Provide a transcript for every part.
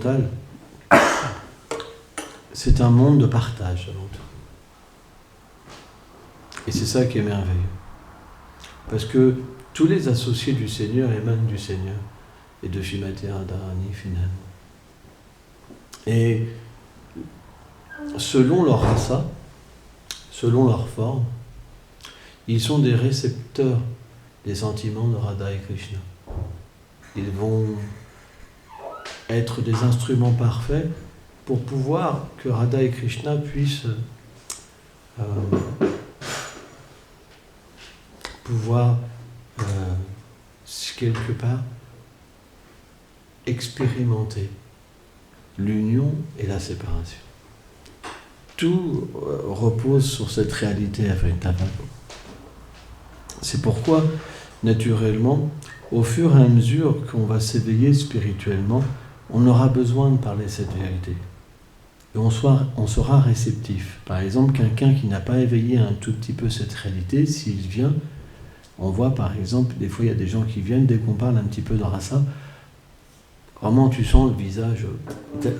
occidental, c'est un monde de partage avant tout. Et c'est ça qui est merveilleux. Parce que tous les associés du Seigneur émanent du Seigneur et de Shrimati Radharani finalement. Et selon leur rasa, selon leur forme, ils sont des récepteurs des sentiments de Radha et Krishna. Ils vont être des instruments parfaits pour pouvoir que Radha et Krishna puissent quelque part expérimenter l'union et la séparation. Tout repose sur cette réalité à Vrindavan. C'est pourquoi, naturellement, au fur et à mesure qu'on va s'éveiller spirituellement, on aura besoin de parler cette vérité. Et on sera réceptif. Par exemple, quelqu'un qui n'a pas éveillé un tout petit peu cette réalité, s'il vient, on voit par exemple, des fois il y a des gens qui viennent, dès qu'on parle un petit peu de rasa, vraiment tu sens le visage,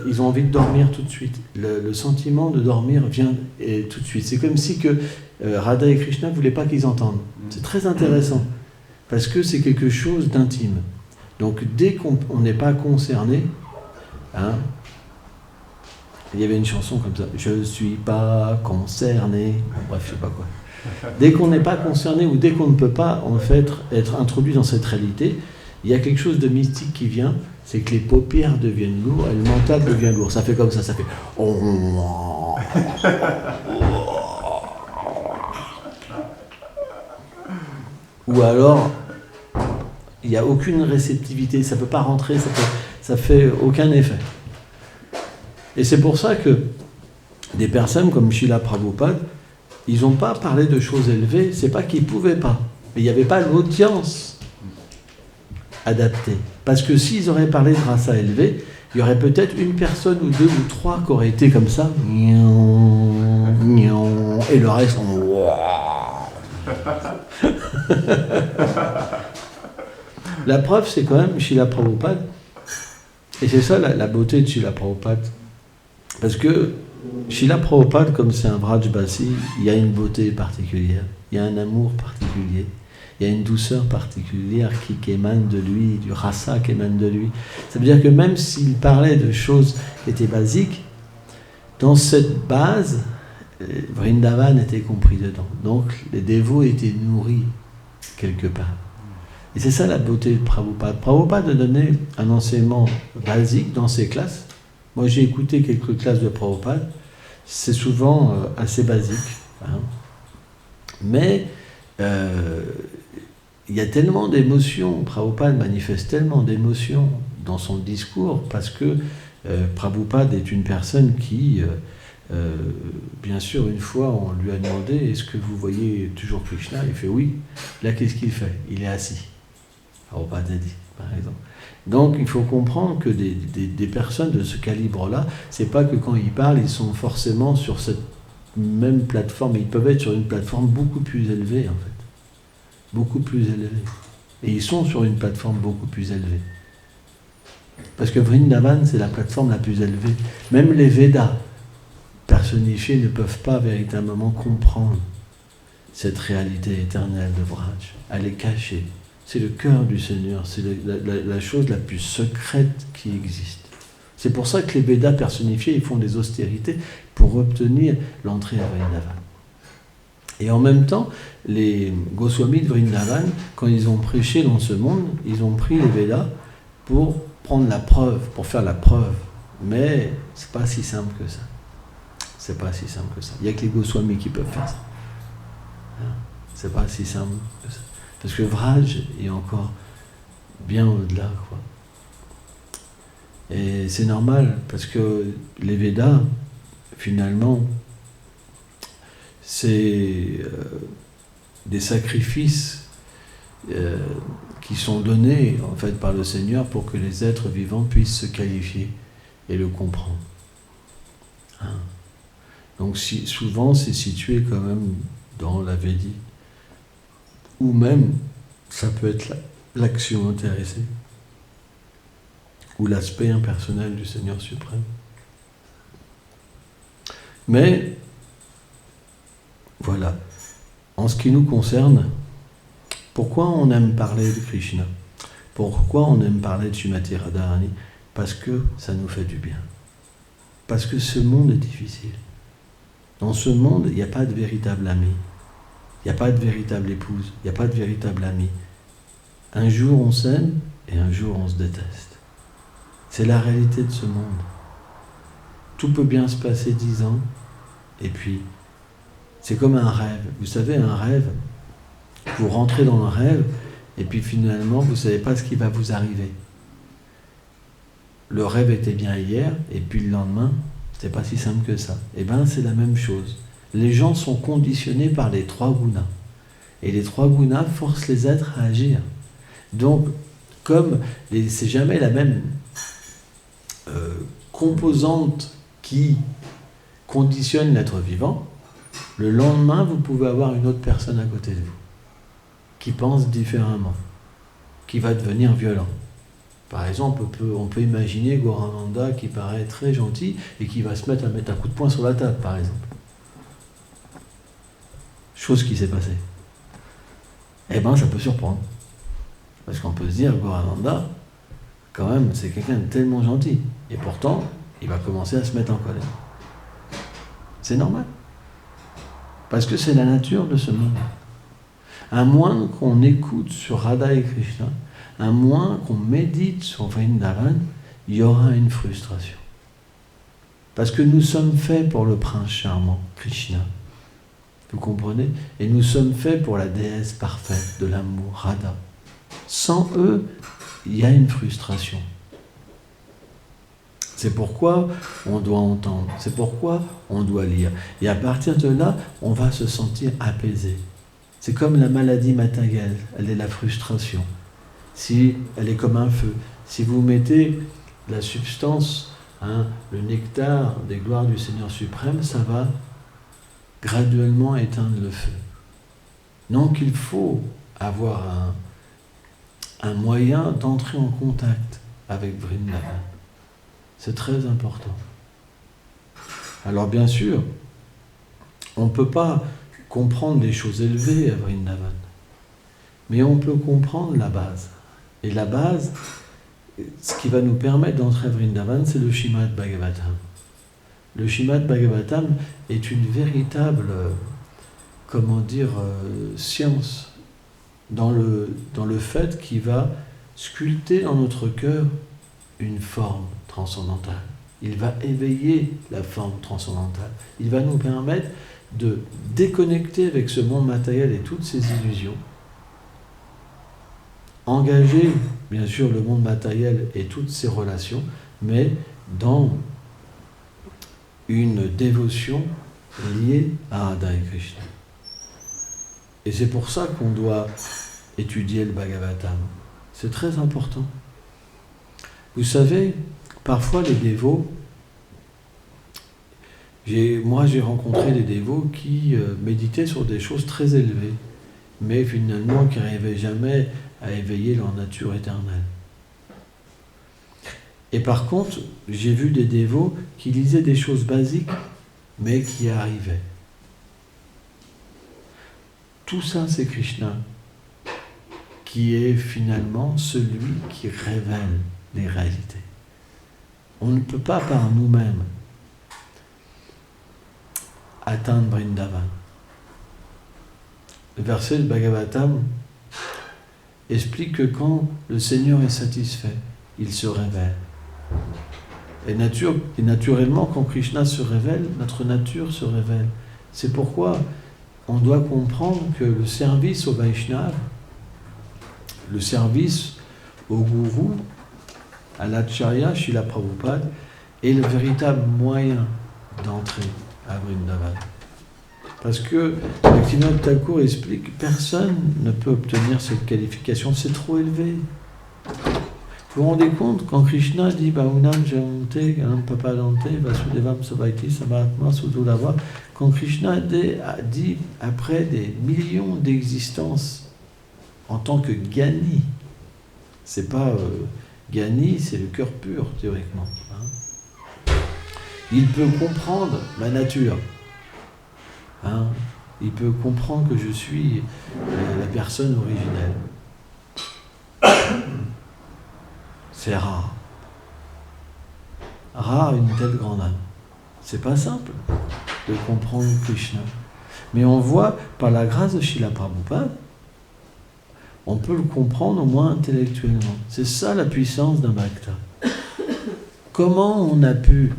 ils ont envie de dormir tout de suite. Le sentiment de dormir vient tout de suite. C'est comme si que Radha et Krishna ne voulaient pas qu'ils entendent. C'est très intéressant, parce que c'est quelque chose d'intime. Donc dès qu'on n'est pas concerné, hein, il y avait une chanson comme ça, je ne suis pas concerné, bref, je ne sais pas quoi. Dès qu'on n'est pas concerné ou dès qu'on ne peut pas en fait être introduit dans cette réalité, il y a quelque chose de mystique qui vient, c'est que les paupières deviennent lourdes et le mental devient lourd. Ça fait comme ça fait... Ou alors, il n'y a aucune réceptivité, ça ne peut pas rentrer, ça fait aucun effet. Et c'est pour ça que des personnes comme Srila Prabhupada, ils n'ont pas parlé de choses élevées, c'est pas qu'ils ne pouvaient pas, mais il n'y avait pas l'audience adaptée. Parce que s'ils auraient parlé de rasa élevé, il y aurait peut-être une personne ou deux ou trois qui auraient été comme ça, et le reste La preuve, c'est quand même Srila Prabhupada, et c'est ça la beauté de Srila Prabhupada. Parce que Srila Prabhupada, comme c'est un Vrajbasi, il y a une beauté particulière, il y a un amour particulier, il y a une douceur particulière qui émane de lui, du rasa qui émane de lui. Ça veut dire que même s'il parlait de choses qui étaient basiques, dans cette base, Vrindavan était compris dedans. Donc les dévots étaient nourris quelque part. Et c'est ça la beauté de Prabhupada. Prabhupada a donné un enseignement basique dans ses classes. Moi j'ai écouté quelques classes de Prabhupada, c'est souvent assez basique. Hein. Mais il y a tellement d'émotions, Prabhupada manifeste tellement d'émotions dans son discours, parce que Prabhupada est une personne qui, bien sûr, une fois on lui a demandé « Est-ce que vous voyez toujours Krishna ?» Il fait « Oui ». Là, qu'est-ce qu'il fait? Il est assis. Prabhupada a dit, par exemple. Donc, il faut comprendre que des personnes de ce calibre-là, c'est pas que quand ils parlent, ils sont forcément sur cette même plateforme, ils peuvent être sur une plateforme beaucoup plus élevée, en fait. Beaucoup plus élevée. Et ils sont sur une plateforme beaucoup plus élevée. Parce que Vrindavan, c'est la plateforme la plus élevée. Même les Védas personnifiés ne peuvent pas véritablement comprendre cette réalité éternelle de Vraj. Elle est cachée. C'est le cœur du Seigneur, c'est la chose la plus secrète qui existe. C'est pour ça que les Védas personnifiés, ils font des austérités pour obtenir l'entrée à Vrindavan. Et en même temps, les Goswamis de Vrindavan, quand ils ont prêché dans ce monde, ils ont pris les Védas pour prendre la preuve, pour faire la preuve. Mais c'est pas si simple que ça. C'est pas si simple que ça. Il n'y a que les Goswamis qui peuvent faire ça. C'est pas si simple que ça. Parce que Vraj est encore bien au-delà, quoi. Et c'est normal, parce que les Védas, finalement, c'est des sacrifices qui sont donnés, en fait, par le Seigneur pour que les êtres vivants puissent se qualifier et le comprendre. Hein. Donc, souvent, c'est situé quand même dans la Védie. Ou même, ça peut être l'action intéressée. ou l'aspect impersonnel du Seigneur suprême. Mais, voilà, en ce qui nous concerne, pourquoi on aime parler de Krishna? Pourquoi on aime parler de Srimati Radharani? Parce que ça nous fait du bien. Parce que ce monde est difficile. Dans ce monde, il n'y a pas de véritable ami. Il n'y a pas de véritable épouse. Il n'y a pas de véritable ami. Un jour on s'aime et un jour on se déteste. C'est la réalité de ce monde. Tout peut bien se passer 10 ans et puis c'est comme un rêve. Vous savez, un rêve, vous rentrez dans un rêve et puis finalement vous ne savez pas ce qui va vous arriver. Le rêve était bien hier et puis le lendemain, c'est pas si simple que ça. Eh bien, c'est la même chose. Les gens sont conditionnés par les 3 gunas. Et les 3 gunas forcent les êtres à agir. Donc, comme c'est jamais la même composante qui conditionne l'être vivant, le lendemain, vous pouvez avoir une autre personne à côté de vous, qui pense différemment, qui va devenir violent. Par exemple, on peut imaginer Gauranga qui paraît très gentil et qui va se mettre à mettre un coup de poing sur la table, par exemple. Chose qui s'est passée. Eh bien, ça peut surprendre. Parce qu'on peut se dire, Gauranga, quand même, c'est quelqu'un de tellement gentil. Et pourtant, il va commencer à se mettre en colère. C'est normal. Parce que c'est la nature de ce monde. À moins qu'on écoute sur Radha et Krishna, à moins qu'on médite sur Vrindavan, il y aura une frustration. Parce que nous sommes faits pour le prince charmant, Krishna. Vous comprenez? Et nous sommes faits pour la déesse parfaite de l'amour, Radha. Sans eux, il y a une frustration. C'est pourquoi on doit entendre, c'est pourquoi on doit lire. Et à partir de là, on va se sentir apaisé. C'est comme la maladie matérielle, elle est la frustration. Si elle est comme un feu, si vous mettez la substance, le nectar des gloires du Seigneur suprême, ça va graduellement éteindre le feu. Donc il faut avoir un moyen d'entrer en contact avec Vrindavan. C'est très important. Alors bien sûr, on ne peut pas comprendre des choses élevées à Vrindavan, mais on peut comprendre la base. Et la base, ce qui va nous permettre d'entrer à Vrindavan, c'est le Srimad Bhagavatam. Le Srimad Bhagavatam est une véritable, science dans le fait qu'il va sculpter dans notre cœur une forme transcendantale. Il va éveiller la forme transcendantale. Il va nous permettre de déconnecter avec ce monde matériel et toutes ses illusions, engager, bien sûr, le monde matériel et toutes ses relations, mais dans une dévotion liée à Radha et Krishna. Et c'est pour ça qu'on doit étudier le Bhagavatam. C'est très important. Vous savez, parfois les dévots, j'ai rencontré des dévots qui méditaient sur des choses très élevées, mais finalement qui n'arrivaient jamais à éveiller leur nature éternelle. Et par contre, j'ai vu des dévots qui lisaient des choses basiques, mais qui y arrivaient. Tout ça, c'est Krishna, qui est finalement celui qui révèle les réalités. On ne peut pas par nous-mêmes atteindre Vrindavan. Le verset de Bhagavatam explique que quand le Seigneur est satisfait, il se révèle. Et naturellement, quand Krishna se révèle, notre nature se révèle. C'est pourquoi on doit comprendre que le service au Vaishnava, le service au Gourou, à l'Acharya, Srila Prabhupada, est le véritable moyen d'entrer à Vrindavan. Parce que Bhaktivinoda Thakur explique que personne ne peut obtenir cette qualification, c'est trop élevé. Vous vous rendez compte, quand Krishna dit Bhunam Jamante, Ganam Papadante, Vasudevam Savaiti, Samahatma Sudulava, quand Krishna a dit après des millions d'existences en tant que Gyani, c'est pas Gyani, c'est le cœur pur, théoriquement. Il peut comprendre ma nature. Il peut comprendre que je suis la personne originelle. C'est rare. Rare une telle grande âme. C'est pas simple de comprendre Krishna. Mais on voit, par la grâce de Srila Prabhupada, on peut le comprendre au moins intellectuellement. C'est ça la puissance d'un bhakta. Comment on a pu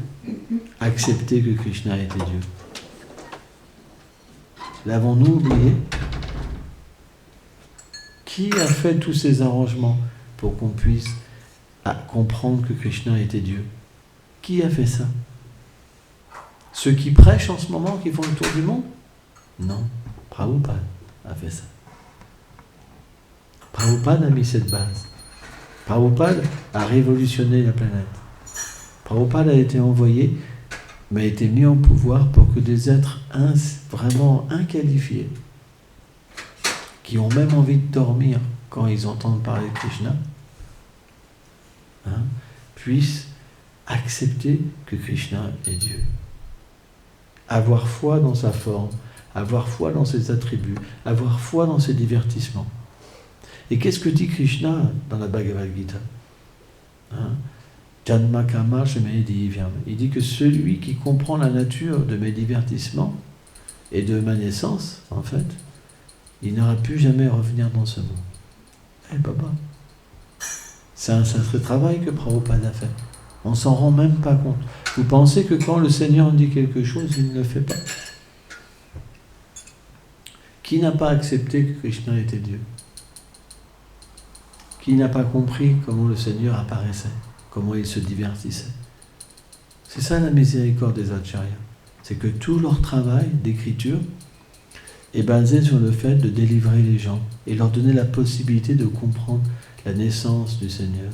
accepter que Krishna était Dieu? L'avons-nous oublié? Qui a fait tous ces arrangements pour qu'on puisse comprendre que Krishna était Dieu? Qui a fait ça? Ceux qui prêchent en ce moment, qui font le tour du monde? Non, Prabhupada a fait ça. Prabhupada a mis cette base. Prabhupada a révolutionné la planète. Prabhupada a été envoyé, mais a été mis en pouvoir pour que des êtres vraiment inqualifiés, qui ont même envie de dormir quand ils entendent parler de Krishna, puissent accepter que Krishna est Dieu. Avoir foi dans sa forme, avoir foi dans ses attributs, avoir foi dans ses divertissements. Et qu'est-ce que dit Krishna dans la Bhagavad Gita? Janma Kama Sheme Divyam. Il dit que celui qui comprend la nature de mes divertissements et de ma naissance, en fait, il n'aura plus jamais revenir dans ce monde. Baba. C'est un sacré travail que Prabhupada a fait. On ne s'en rend même pas compte. Vous pensez que quand le Seigneur dit quelque chose, il ne le fait pas? Qui n'a pas accepté que Krishna était Dieu? Qui n'a pas compris comment le Seigneur apparaissait, comment il se divertissait? C'est ça la miséricorde des Acharyas. C'est que tout leur travail d'écriture est basé sur le fait de délivrer les gens et leur donner la possibilité de comprendre la naissance du Seigneur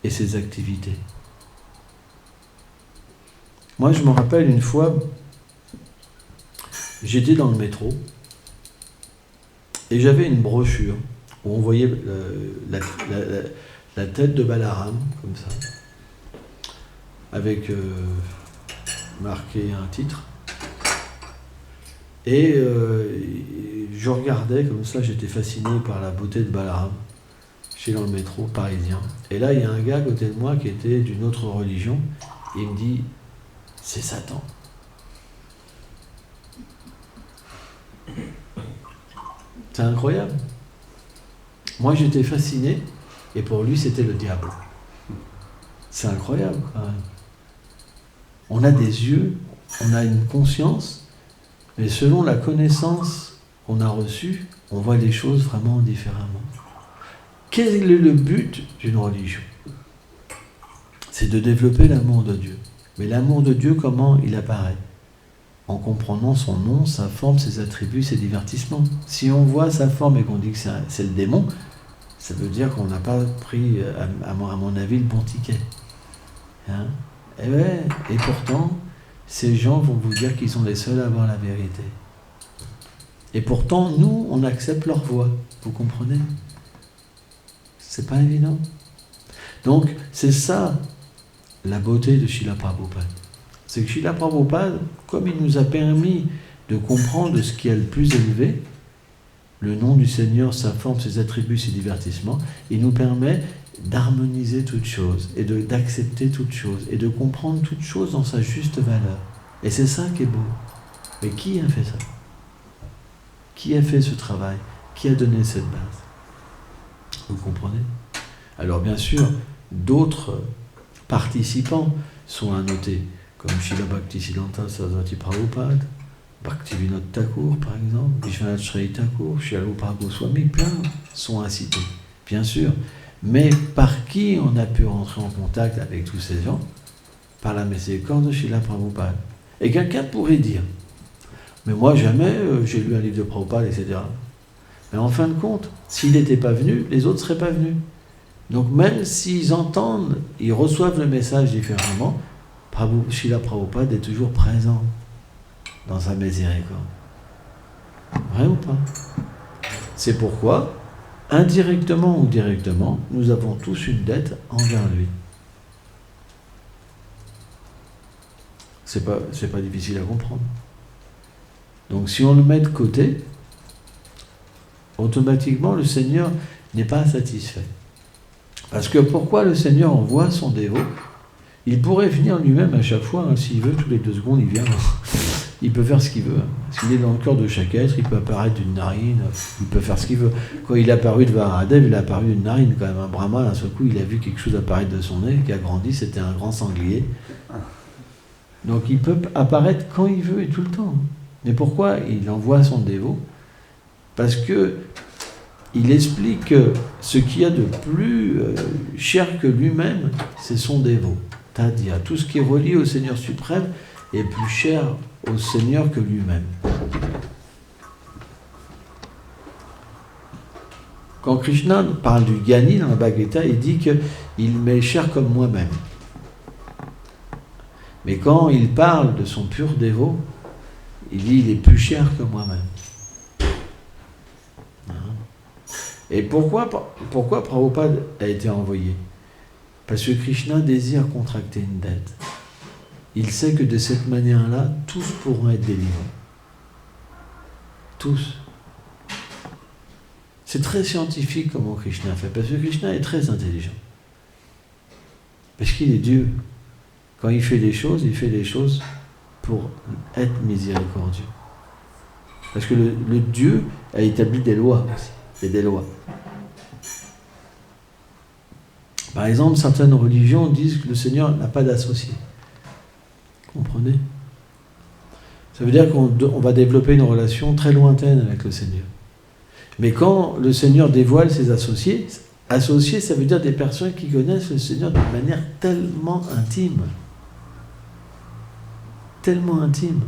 et ses activités. Moi, je me rappelle une fois, j'étais dans le métro et j'avais une brochure où on voyait la tête de Balaram, comme ça, avec marqué un titre. Et je regardais comme ça, j'étais fasciné par la beauté de Balaram. J'étais dans le métro parisien. Et là, il y a un gars à côté de moi qui était d'une autre religion. Et il me dit, c'est Satan. C'est incroyable. Moi, j'étais fasciné, et pour lui, c'était le diable. C'est incroyable, quand même. On a des yeux, on a une conscience, mais selon la connaissance qu'on a reçue, on voit les choses vraiment différemment. Quel est le but d'une religion? C'est de développer l'amour de Dieu. Mais l'amour de Dieu, comment il apparaît? En comprenant son nom, sa forme, ses attributs, ses divertissements. Si on voit sa forme et qu'on dit que c'est le démon, ça veut dire qu'on n'a pas pris, à mon avis, le bon ticket. Et pourtant, ces gens vont vous dire qu'ils sont les seuls à avoir la vérité. Et pourtant, nous, on accepte leur voix. Vous comprenez? C'est pas évident. Donc, c'est ça, la beauté de Srila Prabhupada. C'est que Srila Prabhupada, comme il nous a permis de comprendre ce qui est le plus élevé, le nom du Seigneur, sa forme, ses attributs, ses divertissements, il nous permet d'harmoniser toutes choses et d'accepter toutes choses et de comprendre toutes choses dans sa juste valeur. Et c'est ça qui est beau. Mais qui a fait ça? Qui a fait ce travail? Qui a donné cette base? Vous comprenez? Alors bien sûr, d'autres participants sont à noter, comme Srila Bhaktisiddhanta Saraswati Prabhupada, Bhaktivinoda Thakur par exemple, Vishwanath Chakravarti Thakur, Srila Rupa Goswami, plein sont à citer, bien sûr. Mais par qui on a pu rentrer en contact avec tous ces gens? Par la miséricorde de Srila Prabhupada. Et quelqu'un pourrait dire, mais moi jamais j'ai lu un livre de Prabhupada, etc. Mais en fin de compte, s'il n'était pas venu, les autres ne seraient pas venus. Donc même s'ils entendent, ils reçoivent le message différemment, Srila Prabhupada est toujours présent dans sa miséricorde. Vrai ou pas? C'est pourquoi indirectement ou directement, nous avons tous une dette envers lui. C'est pas difficile à comprendre. Donc si on le met de côté, automatiquement le Seigneur n'est pas satisfait. Parce que pourquoi le Seigneur envoie son dévot? Il pourrait venir lui-même à chaque fois, hein, s'il veut, tous les 2 secondes, il vient. Il peut faire ce qu'il veut. Hein. Parce qu'il est dans le cœur de chaque être, il peut apparaître d'une narine, il peut faire ce qu'il veut. Quand il est apparu devant Aradev, il est apparu d'une narine, quand même. Un Brahma, d'un seul coup, il a vu quelque chose apparaître de son nez, qui a grandi, c'était un grand sanglier. Donc il peut apparaître quand il veut et tout le temps. Mais pourquoi il envoie son dévot? Parce que il explique que ce qu'il y a de plus cher que lui-même, c'est son dévot. C'est-à-dire, tout ce qui est relié au Seigneur suprême est plus cher au Seigneur que lui-même. Quand Krishna parle du Gyani dans la Bhagavad Gita, il dit qu'il m'est cher comme moi-même. Mais quand il parle de son pur dévot, il dit il est plus cher que moi-même. Et pourquoi Prabhupada a été envoyé? Parce que Krishna désire contracter une dette. Il sait que de cette manière-là, tous pourront être délivrés. Tous. C'est très scientifique comment Krishna fait, parce que Krishna est très intelligent. Parce qu'il est Dieu. Quand il fait des choses pour être miséricordieux. Parce que le Dieu a établi des lois aussi. Et des lois. Par exemple, certaines religions disent que le Seigneur n'a pas d'associé. Comprenez? Ça veut dire qu'on va développer une relation très lointaine avec le Seigneur. Mais quand le Seigneur dévoile ses associés, associés, ça veut dire des personnes qui connaissent le Seigneur d'une manière tellement intime. Tellement intime.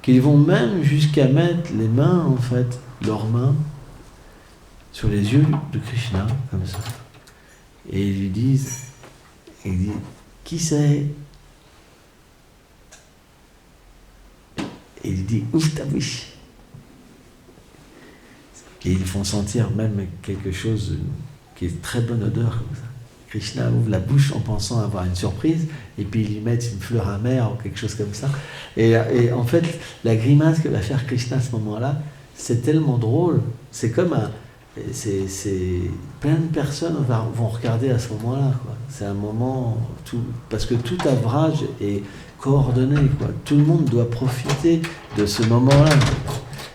Qu'ils vont même jusqu'à mettre les mains, en fait, leurs mains sur les yeux de Krishna, comme ça. Et ils lui disent, qui c'est? Et il dit, ouvre ta bouche. Et ils font sentir même quelque chose qui est très bonne odeur, comme ça. Krishna ouvre la bouche en pensant avoir une surprise, et puis ils lui mettent une fleur amère ou quelque chose comme ça. Et en fait, la grimace que va faire Krishna à ce moment-là, c'est tellement drôle, c'est comme plein de personnes vont regarder à ce moment-là, quoi. C'est un moment, parce que tout avrage est coordonné, quoi. Tout le monde doit profiter de ce moment-là.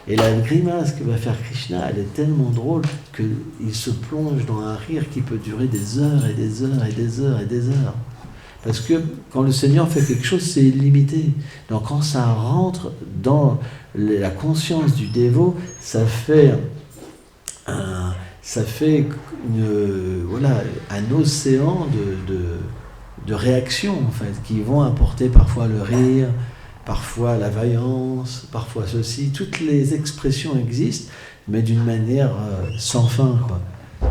Et la grimace que va faire Krishna, elle est tellement drôle qu'il se plonge dans un rire qui peut durer des heures et des heures et des heures et des heures. Parce que quand le Seigneur fait quelque chose, c'est illimité. Donc quand ça rentre dans la conscience du dévot, ça fait un océan de réactions, en fait, qui vont apporter parfois le rire, parfois la vaillance, parfois ceci. Toutes les expressions existent, mais d'une manière sans fin, quoi.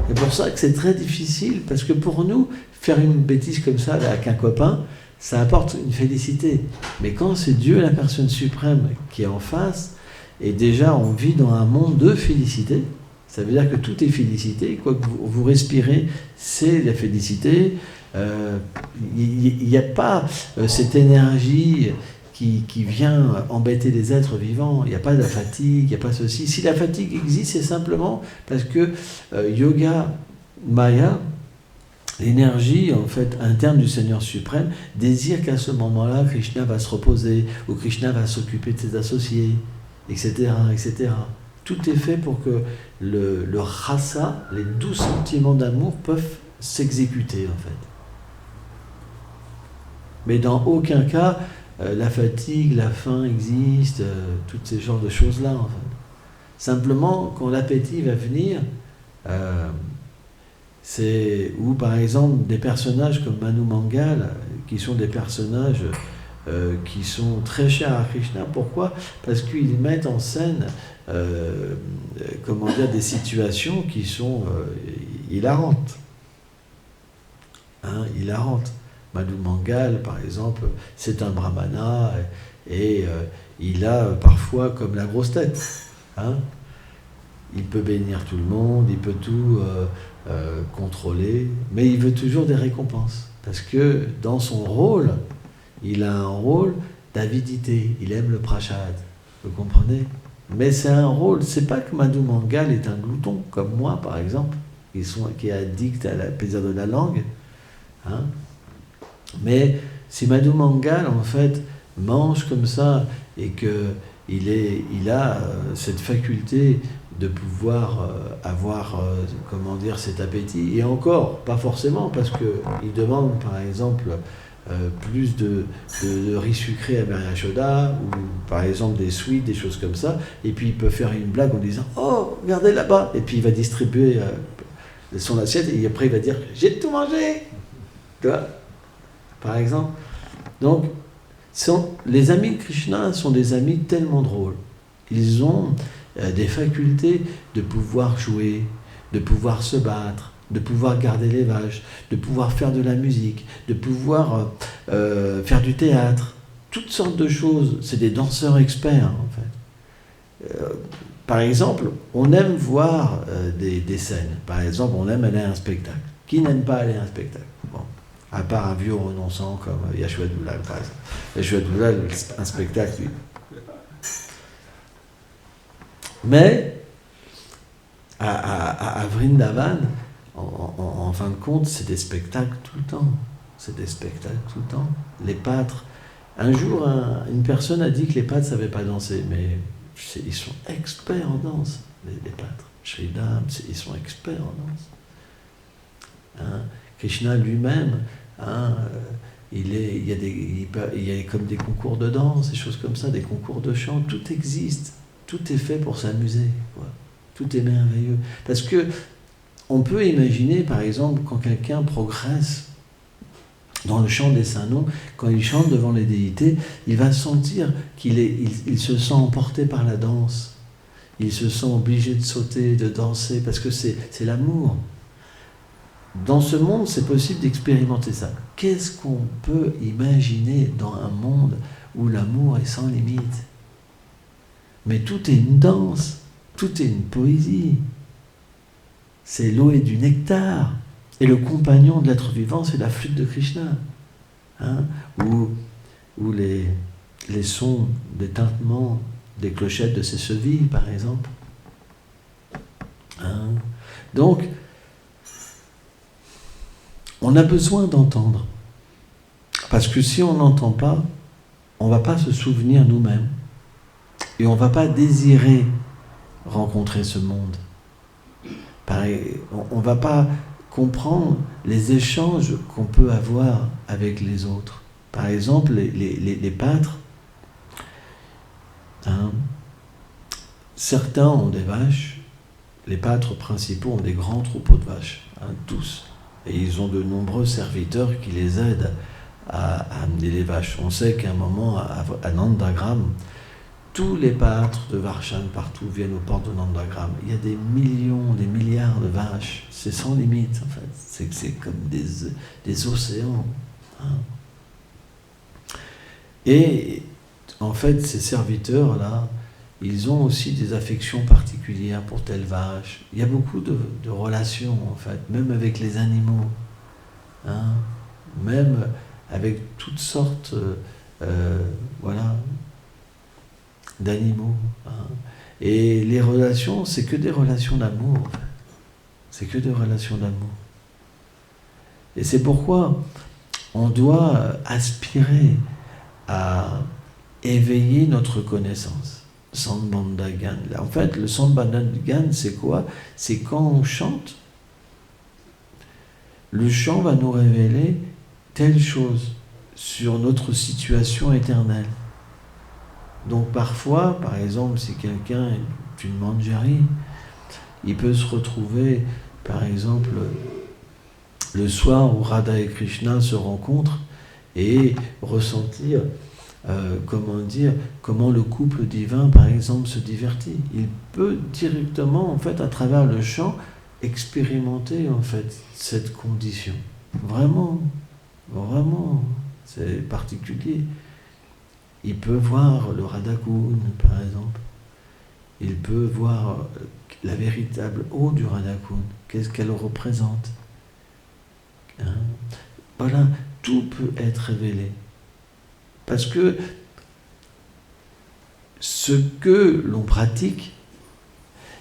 C'est pour ça que c'est très difficile, parce que pour nous, faire une bêtise comme ça avec un copain, ça apporte une félicité. Mais quand c'est Dieu, la personne suprême, qui est en face, et déjà on vit dans un monde de félicité, ça veut dire que tout est félicité, quoi que vous respirez, c'est la félicité. Il n'y a pas cette énergie qui vient embêter les êtres vivants. Il n'y a pas de fatigue, il n'y a pas ceci. Si la fatigue existe, c'est simplement parce que Yoga Maya, l'énergie en fait interne du Seigneur suprême, désire qu'à ce moment-là, Krishna va se reposer, ou Krishna va s'occuper de ses associés, etc., etc. Tout est fait pour que le rasa, les doux sentiments d'amour, peuvent s'exécuter, en fait. Mais dans aucun cas, la fatigue, la faim existent, tous ces genres de choses-là, en fait. Simplement, quand l'appétit va venir, c'est où, par exemple, des personnages comme Manu Mangal, qui sont des personnages qui sont très chers à Krishna. Pourquoi? Parce qu'ils mettent en scène des situations qui sont hilarantes. Hilarantes. Manu Mangal, par exemple, c'est un brahmana et il a parfois comme la grosse tête. il peut bénir tout le monde, il peut tout contrôler, mais il veut toujours des récompenses. Parce que dans son rôle, il a un rôle d'avidité, il aime le prashad, vous comprenez? Mais c'est un rôle, c'est pas que Madhu Mangal est un glouton, comme moi par exemple, qui est addict à la plaisir de la langue, hein? Mais si Madhu Mangal en fait mange comme ça et qu'il a cette faculté de pouvoir avoir, comment dire, cet appétit, et encore, pas forcément, parce qu'il demande par exemple plus de riz sucré à Mary Yashoda, ou par exemple des sweets, des choses comme ça, et puis il peut faire une blague en disant « Oh, regardez là-bas !» et puis il va distribuer son assiette, et après il va dire « J'ai tout mangé !» Tu vois, par exemple. Donc, les amis de Krishna sont des amis tellement drôles. Ils ont des facultés de pouvoir jouer, de pouvoir se battre, de pouvoir garder les vaches, de pouvoir faire de la musique, de pouvoir faire du théâtre, toutes sortes de choses. C'est des danseurs experts, en fait. Par exemple, on aime voir des scènes. Par exemple, on aime aller à un spectacle. Qui n'aime pas aller à un spectacle? Bon. À part un vieux renonçant comme Yashua Doulal, par exemple. Yashua Doulal, un spectacle, lui. Mais, à Vrindavan, en fin de compte, c'est des spectacles tout le temps. C'est des spectacles tout le temps. Les pâtres. Un jour, une personne a dit que les pâtres ne savaient pas danser, mais ils sont experts en danse, les pâtres. Sridham, ils sont experts en danse. Hein? Krishna lui-même, hein, il y a comme des concours de danse, des choses comme ça, des concours de chant, tout existe. Tout est fait pour s'amuser, quoi. Tout est merveilleux. Parce que on peut imaginer, par exemple, quand quelqu'un progresse dans le chant des saints noms, quand il chante devant les déités, il va sentir il se sent emporté par la danse. Il se sent obligé de sauter, de danser, parce que c'est l'amour. Dans ce monde, c'est possible d'expérimenter ça. Qu'est-ce qu'on peut imaginer dans un monde où l'amour est sans limite? Mais tout est une danse, tout est une poésie. C'est l'eau et du nectar. Et le compagnon de l'être vivant, c'est la flûte de Krishna. Hein? Ou les sons des tintements des clochettes de ses chevilles, par exemple. Hein? Donc, on a besoin d'entendre. Parce que si on n'entend pas, on ne va pas se souvenir nous-mêmes. Et on ne va pas désirer rencontrer ce monde. Pareil, on ne va pas comprendre les échanges qu'on peut avoir avec les autres. Par exemple, les pâtres, hein, certains ont des vaches, les pâtres principaux ont des grands troupeaux de vaches, hein, tous. Et ils ont de nombreux serviteurs qui les aident à amener les vaches. On sait qu'à un moment, à Nandagram, tous les pâtres de Varshan partout viennent aux portes de Nandagram. Il y a des millions, des milliards de vaches. C'est sans limite, en fait. C'est comme des océans. Hein. Et en fait, ces serviteurs-là, ils ont aussi des affections particulières pour telle vache. Il y a beaucoup de relations, en fait, même avec les animaux. Hein. Même avec toutes sortes, voilà, d'animaux. Hein. Et les relations, c'est que des relations d'amour, en fait. C'est que des relations d'amour. Et c'est pourquoi on doit aspirer à éveiller notre connaissance. Sambandhagan. En fait, le Sambandhagan, c'est quoi? C'est quand on chante, le chant va nous révéler telle chose sur notre situation éternelle. Donc parfois, par exemple, si quelqu'un est une manjari, il peut se retrouver, par exemple, le soir où Radha et Krishna se rencontrent et ressentir, comment le couple divin, par exemple, se divertit. Il peut directement, en fait, à travers le chant, expérimenter, en fait, cette condition. Vraiment, vraiment, c'est particulier. Il peut voir le Radha Kund, par exemple. il peut voir la véritable eau du Radhakund, qu'est-ce qu'elle représente. Hein? Voilà, tout peut être révélé. Parce que ce que l'on pratique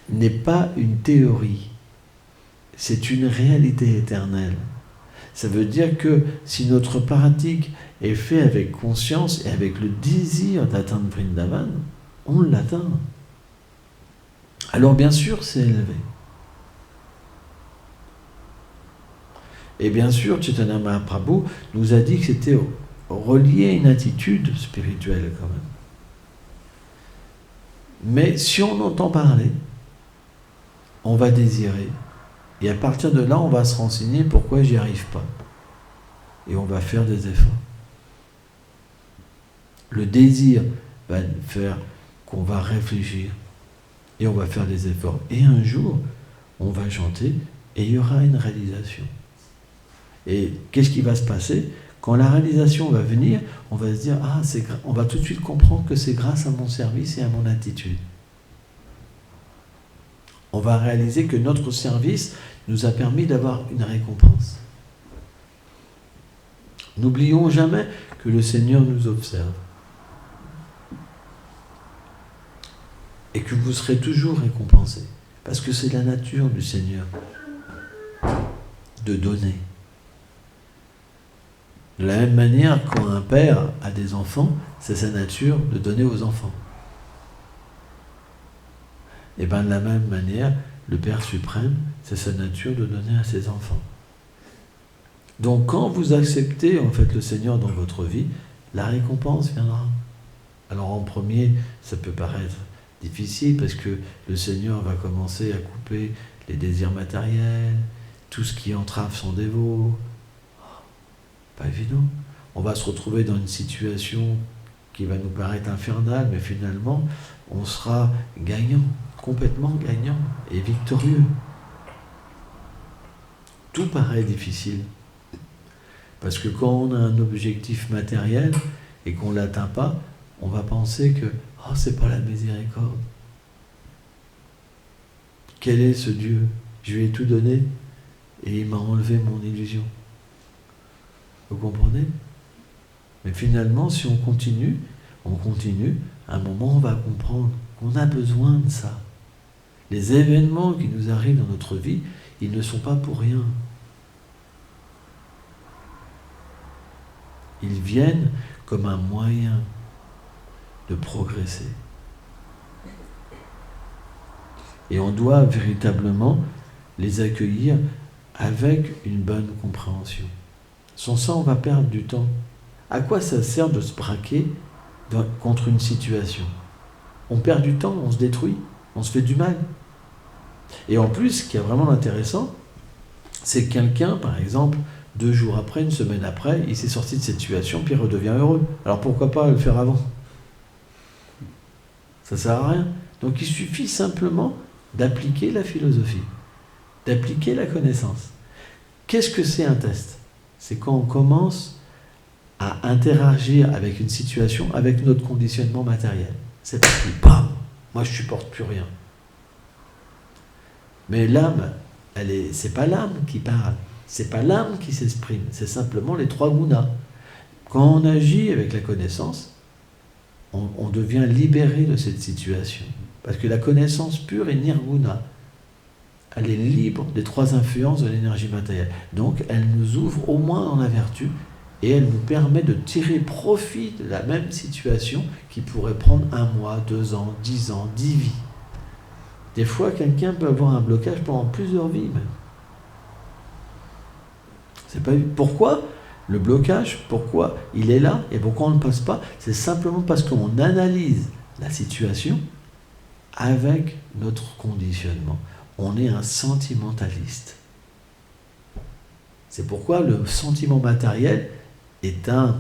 n'est pas une théorie, c'est une réalité éternelle. Ça veut dire que si notre pratique est faite avec conscience et avec le désir d'atteindre Vrindavan, on l'atteint. Alors bien sûr, c'est élevé. Et bien sûr, Chaitanya Mahaprabhu nous a dit que c'était relié à une attitude spirituelle quand même. Mais si on entend parler, on va désirer. Et à partir de là, on va se renseigner pourquoi j'y arrive pas. Et on va faire des efforts. Le désir va faire qu'on va réfléchir. Et on va faire des efforts. Et un jour, on va chanter et il y aura une réalisation. Et qu'est-ce qui va se passer? Quand la réalisation va venir, on va se dire, on va tout de suite comprendre que c'est grâce à mon service et à mon attitude. On va réaliser que notre service nous a permis d'avoir une récompense. N'oublions jamais que le Seigneur nous observe. Et que vous serez toujours récompensés. Parce que c'est la nature du Seigneur de donner. De la même manière, quand un père a des enfants, c'est sa nature de donner aux enfants. Et bien de la même manière, le Père suprême, c'est sa nature de donner à ses enfants. Donc quand vous acceptez en fait le Seigneur dans votre vie, la récompense viendra. Alors en premier, ça peut paraître difficile parce que le Seigneur va commencer à couper les désirs matériels, tout ce qui entrave son dévot. Pas évident. On va se retrouver dans une situation qui va nous paraître infernale, mais finalement, on sera gagnant, complètement gagnant et victorieux. Tout paraît difficile. Parce que quand on a un objectif matériel et qu'on ne l'atteint pas, on va penser que « c'est pas la miséricorde. Quel est ce Dieu? Je lui ai tout donné et il m'a enlevé mon illusion. » Vous comprenez? Mais finalement, si on continue, à un moment on va comprendre qu'on a besoin de ça. Les événements qui nous arrivent dans notre vie, ils ne sont pas pour rien. Ils viennent comme un moyen de progresser. Et on doit véritablement les accueillir avec une bonne compréhension. Sans ça, on va perdre du temps. À quoi ça sert de se braquer contre une situation? On perd du temps, on se détruit, on se fait du mal. Et en plus, ce qui est vraiment intéressant, c'est que quelqu'un, par exemple, 2 jours après, une semaine après, il s'est sorti de cette situation, puis il redevient heureux. Alors pourquoi pas le faire avant? Ça ne sert à rien. Donc il suffit simplement d'appliquer la philosophie, d'appliquer la connaissance. Qu'est-ce que c'est un test? C'est quand on commence à interagir avec une situation, avec notre conditionnement matériel. C'est parti, bam! Moi je ne supporte plus rien. Mais l'âme, c'est pas l'âme qui parle, c'est pas l'âme qui s'exprime, c'est simplement les 3 gunas. Quand on agit avec la connaissance, on devient libéré de cette situation. Parce que la connaissance pure est nirguna. Elle est libre des 3 influences de l'énergie matérielle. Donc elle nous ouvre au moins dans la vertu et elle nous permet de tirer profit de la même situation qui pourrait prendre 1 mois, 2 ans, 10 ans, 10 vies. Des fois, quelqu'un peut avoir un blocage pendant plusieurs vies même. C'est pas... Pourquoi le blocage, pourquoi il est là et pourquoi on ne passe pas? C'est simplement parce qu'on analyse la situation avec notre conditionnement. On est un sentimentaliste. C'est pourquoi le sentiment matériel est un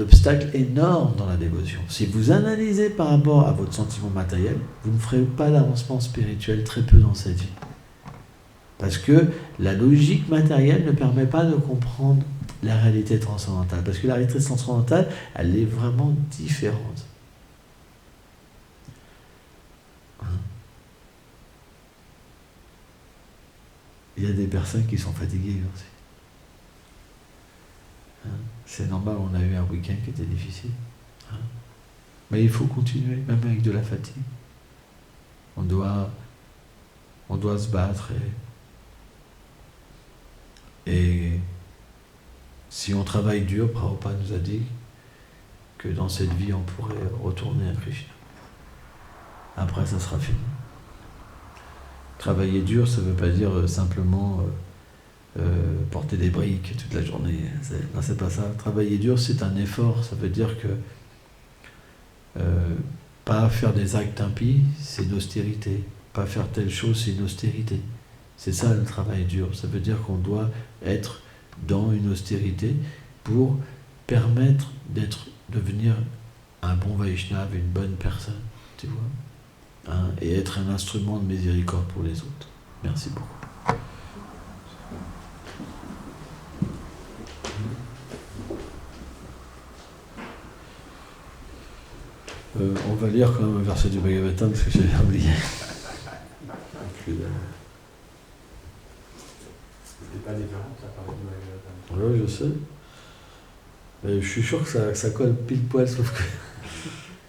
obstacle énorme dans la dévotion. Si vous analysez par rapport à votre sentiment matériel, vous ne ferez pas d'avancement spirituel, très peu dans cette vie. Parce que la logique matérielle ne permet pas de comprendre la réalité transcendantale. Parce que la réalité transcendantale, elle est vraiment différente. il y a des personnes qui sont fatiguées aussi. Hein? C'est normal, on a eu un week-end qui était difficile. Hein? Mais il faut continuer, même avec de la fatigue. On doit se battre et si on travaille dur, Prabhupada nous a dit que dans cette vie, on pourrait retourner à Krishna. Après, ça sera fini. Travailler dur, ça ne veut pas dire simplement porter des briques toute la journée. Non, c'est pas ça. Travailler dur, c'est un effort. Ça veut dire que pas faire des actes impies, c'est une austérité. Pas faire telle chose, c'est une austérité. C'est ça le travail dur. Ça veut dire qu'on doit être dans une austérité pour permettre devenir un bon Vaishnava, une bonne personne, tu vois, hein, et être un instrument de miséricorde pour les autres. Merci beaucoup. On va lire quand même un verset du Bhagavatam parce que j'avais oublié. C'est pas différent, ça paraît du Bhagavatam. Oui, je sais. Mais je suis sûr que ça colle pile poil, sauf que.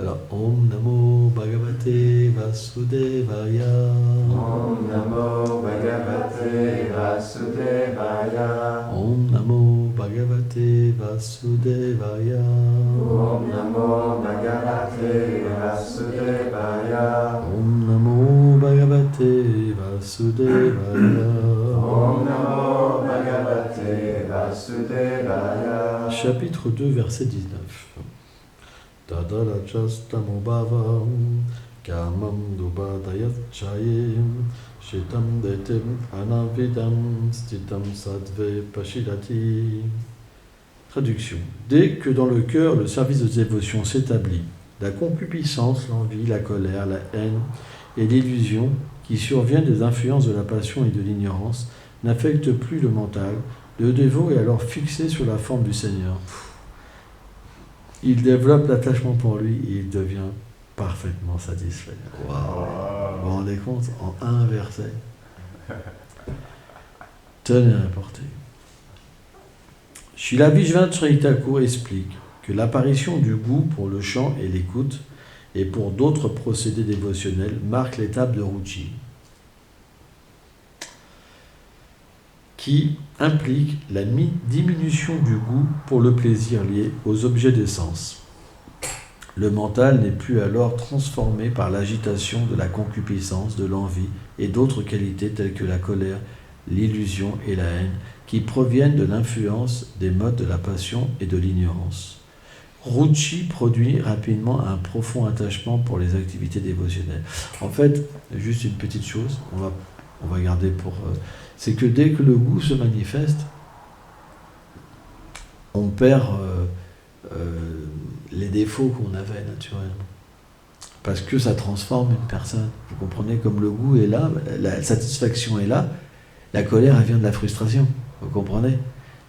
Alors, Om Namo Bhagavate Vasudevaya. Om Namo Bhagavate Vasudevaya. Om Namo Bhagavate Vasudevaya. Om Namo Bhagavate Vasudevaya. Om Namo Bhagavate Vasudevaya. Om Namo Bhagavate Vasudevaya. Chapitre 2, verset 19. Tadalachastamo bhavam kamam dubadayat chayim shitam detim anavidam stitam sadve pashidati. Traduction. Dès que dans le cœur le service de dévotion s'établit, la concupiscence, l'envie, la colère, la haine et l'illusion qui surviennent des influences de la passion et de l'ignorance n'affectent plus le mental, le dévot est alors fixé sur la forme du Seigneur. Il développe l'attachement pour lui et il devient parfaitement satisfait. Waouh! Vous vous rendez compte? En un verset. Tenez à porter. Srila Vishvanath Thakur explique que l'apparition du goût pour le chant et l'écoute et pour d'autres procédés dévotionnels marque l'étape de Ruchi, qui implique la diminution du goût pour le plaisir lié aux objets des sens. Le mental n'est plus alors transformé par l'agitation de la concupiscence, de l'envie et d'autres qualités telles que la colère, l'illusion et la haine, qui proviennent de l'influence des modes de la passion et de l'ignorance. Ruchi produit rapidement un profond attachement pour les activités dévotionnelles. En fait, juste une petite chose, on va garder pour... c'est que dès que le goût se manifeste, on perd les défauts qu'on avait naturellement. Parce que ça transforme une personne. Vous comprenez, comme le goût est là, la satisfaction est là, la colère, elle vient de la frustration. Vous comprenez?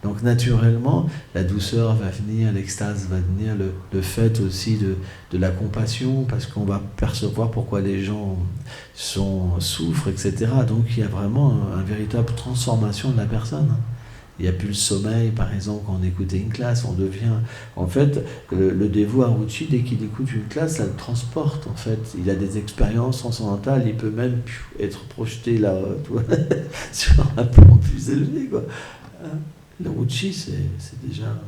Donc naturellement, la douceur va venir, l'extase va venir, le fait aussi de la compassion, parce qu'on va percevoir pourquoi les gens souffrent, etc. Donc il y a vraiment une véritable transformation de la personne. Il n'y a plus le sommeil, par exemple, quand on écoutait une classe, on devient... En fait, le dévot à Ruchi, dès qu'il écoute une classe, ça le transporte, en fait. Il a des expériences transcendantales, il peut même être projeté là, sur un plan plus élevé, quoi. Le Ruchi, c'est déjà...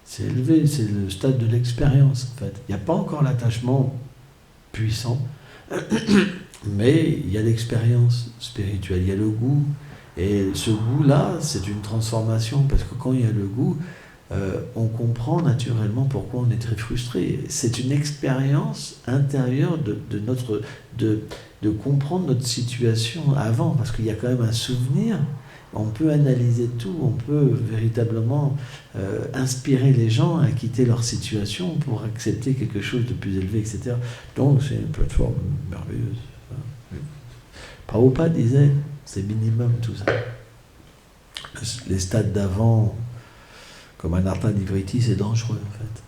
c'est élevé, c'est le stade de l'expérience, en fait. Il n'y a pas encore l'attachement puissant, mais il y a l'expérience spirituelle, il y a le goût. Et ce goût-là, c'est une transformation, parce que quand il y a le goût, on comprend naturellement pourquoi on est très frustré. C'est une expérience intérieure de comprendre notre situation avant, parce qu'il y a quand même un souvenir. On peut analyser tout, on peut véritablement inspirer les gens à quitter leur situation pour accepter quelque chose de plus élevé, etc. Donc c'est une plateforme merveilleuse. Prabhupada disait, c'est minimum tout ça. Les stades d'avant, comme un Artha Nivriti, c'est dangereux en fait.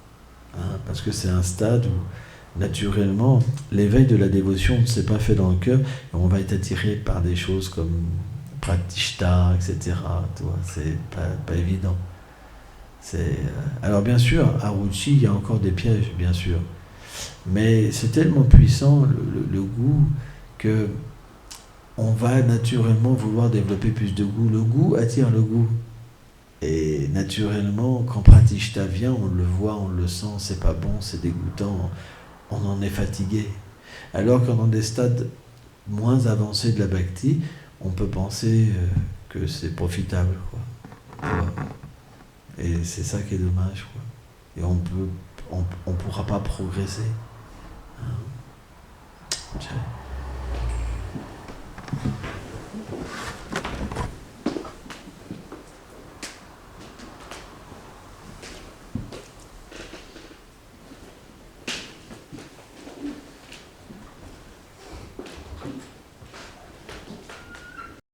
Hein, parce que c'est un stade où, naturellement, l'éveil de la dévotion ne s'est pas fait dans le cœur, et on va être attiré par des choses comme pratishta, etc. Tu vois, c'est pas évident. Alors bien sûr, à Ruchi, il y a encore des pièges, bien sûr. Mais c'est tellement puissant, le goût, que on va naturellement vouloir développer plus de goût. Le goût attire le goût. Et naturellement, quand pratishta vient, on le voit, on le sent, c'est pas bon, c'est dégoûtant, on en est fatigué. Alors que dans des stades moins avancés de la bhakti, on peut penser que c'est profitable, quoi. Tu vois. Et c'est ça qui est dommage, quoi. Et on pourra pas progresser. Hein.